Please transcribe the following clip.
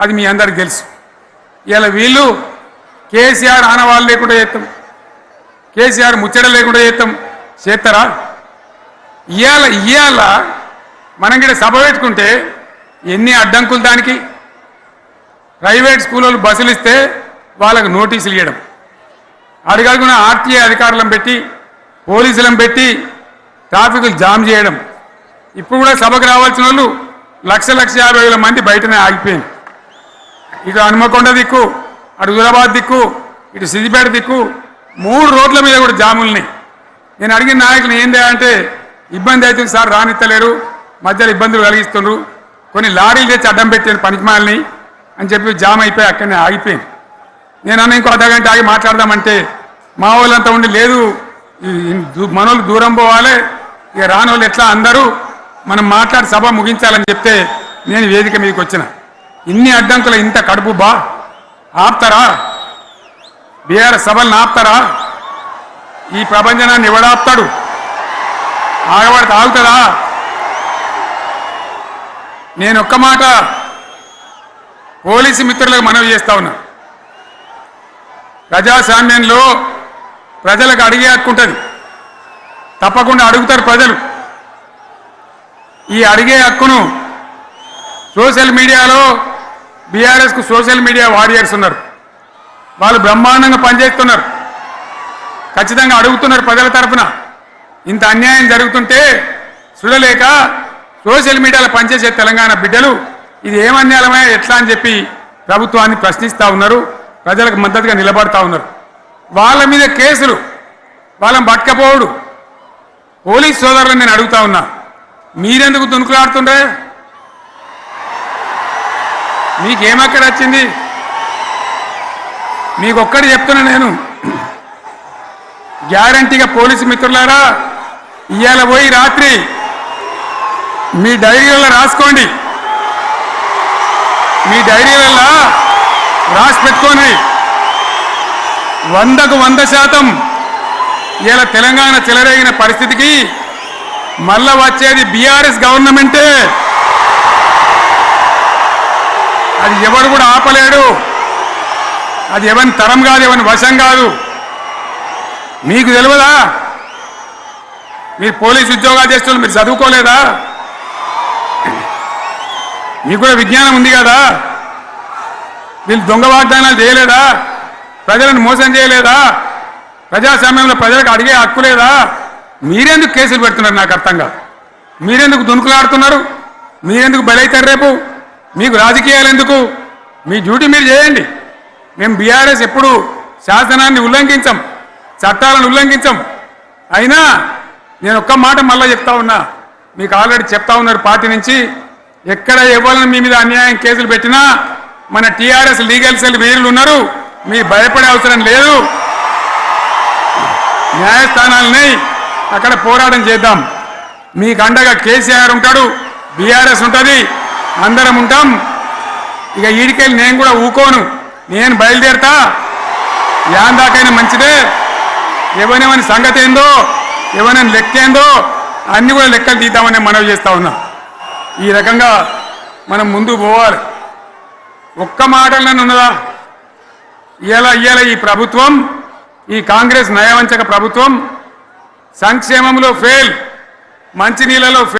అది మీ అందరికి తెలుసు. ఇలా వీళ్ళు కేసీఆర్ ఆనవాళ్ళు లేకుండా చేస్తాం, కేసీఆర్ ముచ్చట లేకుండా చేస్తారా? ఇవాళ మనం కూడా సభ పెట్టుకుంటే ఎన్ని అడ్డంకులు దానికి. ప్రైవేట్ స్కూళ్ళు బస్సులు ఇస్తే వాళ్ళకు నోటీసులు ఇవ్వడం, అడగడుగున ఆర్టీఏ అధికారులను పెట్టి పోలీసులను పెట్టి ట్రాఫిక్లు జామ్ చేయడం. ఇప్పుడు కూడా సభకు రావాల్సిన వాళ్ళు 1,50,000 మంది బయటనే ఆగిపోయింది. ఇటు హనుమకొండ దిక్కు, అటు హుజరాబాద్ దిక్కు, ఇటు సిద్దిపేట దిక్కు 3 రోడ్ల మీద కూడా జాములున్నాయి. నేను అడిగిన నాయకులు ఏంది అంటే ఇబ్బంది అవుతుంది సార్, రానిత్తలేరు, మధ్యలో ఇబ్బందులు కలిగిస్తున్నారు, కొన్ని లారీలు తెచ్చి అడ్డం పెట్టాను పనికిమాలని అని చెప్పి జామ్ అయిపోయి అక్కడనే ఆగిపోయింది. నేను అన్న ఇంకో అర్ధగంట ఆగి మాట్లాడదామంటే మా వాళ్ళంతా ఉండి లేదు మనోళ్ళు దూరం పోవాలి, ఇక రాని వాళ్ళు ఎట్లా అందరూ మనం మాట్లాడి సభ ముగించాలని చెప్తే నేను వేదిక మీదకి వచ్చిన. ఇన్ని అడ్డంకులు ఇంత కడుపు ఆపుతారా? బీఆర్ఎస్ సభలను ఆపుతారా? ఈ ప్రపంచనాన్ని ఎవడాపుతాడు? ఆగబడితే ఆగుతుందా? నేను ఒక్క మాట పోలీసు మిత్రులకు మనవి చేస్తా ఉన్నా. ప్రజాస్వామ్యంలో ప్రజలకు అడిగే హక్కు ఉంటుంది, తప్పకుండా అడుగుతారు ప్రజలు. ఈ అడిగే హక్కును సోషల్ మీడియాలో బీఆర్ఎస్కు సోషల్ మీడియా వారియర్స్ ఉన్నారు, వాళ్ళు బ్రహ్మాండంగా పనిచేస్తున్నారు, ఖచ్చితంగా అడుగుతున్నారు ప్రజల తరఫున. ఇంత అన్యాయం జరుగుతుంటే చూడలేక సోషల్ మీడియాలో పనిచేసే తెలంగాణ బిడ్డలు ఇది ఏమన్యాయమే ఎట్లా అని చెప్పి ప్రభుత్వాన్ని ప్రశ్నిస్తూ ఉన్నారు, ప్రజలకు మద్దతుగా నిలబడతా ఉన్నారు. వాళ్ళ మీద కేసులు, వాళ్ళని పట్టుకపోవడు. పోలీస్ సోదరులను నేను అడుగుతా ఉన్నా, మీరెందుకు దునుకులాడుతుండే? మీకేమక్కడ వచ్చింది? మీకొక్కటి చెప్తున్నా నేను, గ్యారంటీగా పోలీసు మిత్రులారా, ఇవాళ పోయి రాత్రి మీ డైరీలలో రాసుకోండి, మీ డైరీలలో రాసి పెట్టుకోండి. 100కు 100% ఇలా తెలంగాణ చెలరేగిన పరిస్థితికి మళ్ళా వచ్చేది బీఆర్ఎస్ గవర్నమెంటే. అది ఎవరు కూడా ఆపలేడు, అది ఎవరి తరం కాదు, ఎవరి వశం కాదు. మీకు తెలియదా? మీరు పోలీసు ఉద్యోగాలు చేస్తున్నారు, మీరు చదువుకోలేదా? మీకు కూడా విజ్ఞానం ఉంది కదా? వీళ్ళు దొంగ వాగ్దానాలు చేయలేదా? ప్రజలను మోసం చేయలేదా? ప్రజాస్వామ్యంలో ప్రజలకు అడిగే హక్కు లేదా? మీరెందుకు కేసులు పెడుతున్నారు? నాకు అర్థం కాదు. మీరెందుకు దునుకులాడుతున్నారు? మీరెందుకు బలైతారు? రేపు మీకు రాజకీయాలు ఎందుకు? మీ డ్యూటీ మీరు చేయండి. మేము బీఆర్ఎస్ ఎప్పుడు శాసనాన్ని ఉల్లంఘించం, చట్టాలను ఉల్లంఘించం. అయినా నేను ఒక్క మాట మళ్ళీ చెప్తా ఉన్నా, మీకు ఆల్రెడీ చెప్తా ఉన్నారు పార్టీ నుంచి, ఎక్కడ ఎవరిని మీ మీద అన్యాయం కేసులు పెట్టినా మన టీఆర్ఎస్ లీగల్ సెల్ వీరులు ఉన్నారు, మీరు భయపడే అవసరం లేదు. న్యాయస్థానాలని అక్కడ పోరాటం చేద్దాం. మీకు అండగా కేసీఆర్ ఉంటాడు, బీఆర్ఎస్ ఉంటుంది, అందరం ఉంటాం. ఇక ఈడికెళ్ళి నేను కూడా ఊకోను, నేను బయలుదేరుతా. యాందాకైనా మంచిదే. ఎవరెవరి సంగతి ఏందో, ఎవరైనా లెక్కేందో అన్ని కూడా లెక్కలు తీద్దామని మనవి చేస్తా ఉన్నా. ఈ రకంగా మనం ముందుకు పోవాలి. ఒక్క మాటలను ఉన్నదా? ఇవాళ ఈ ప్రభుత్వం, ఈ కాంగ్రెస్ నయవంచక ప్రభుత్వం సంక్షేమంలో ఫెయిల్, మంచినీళ్ళలో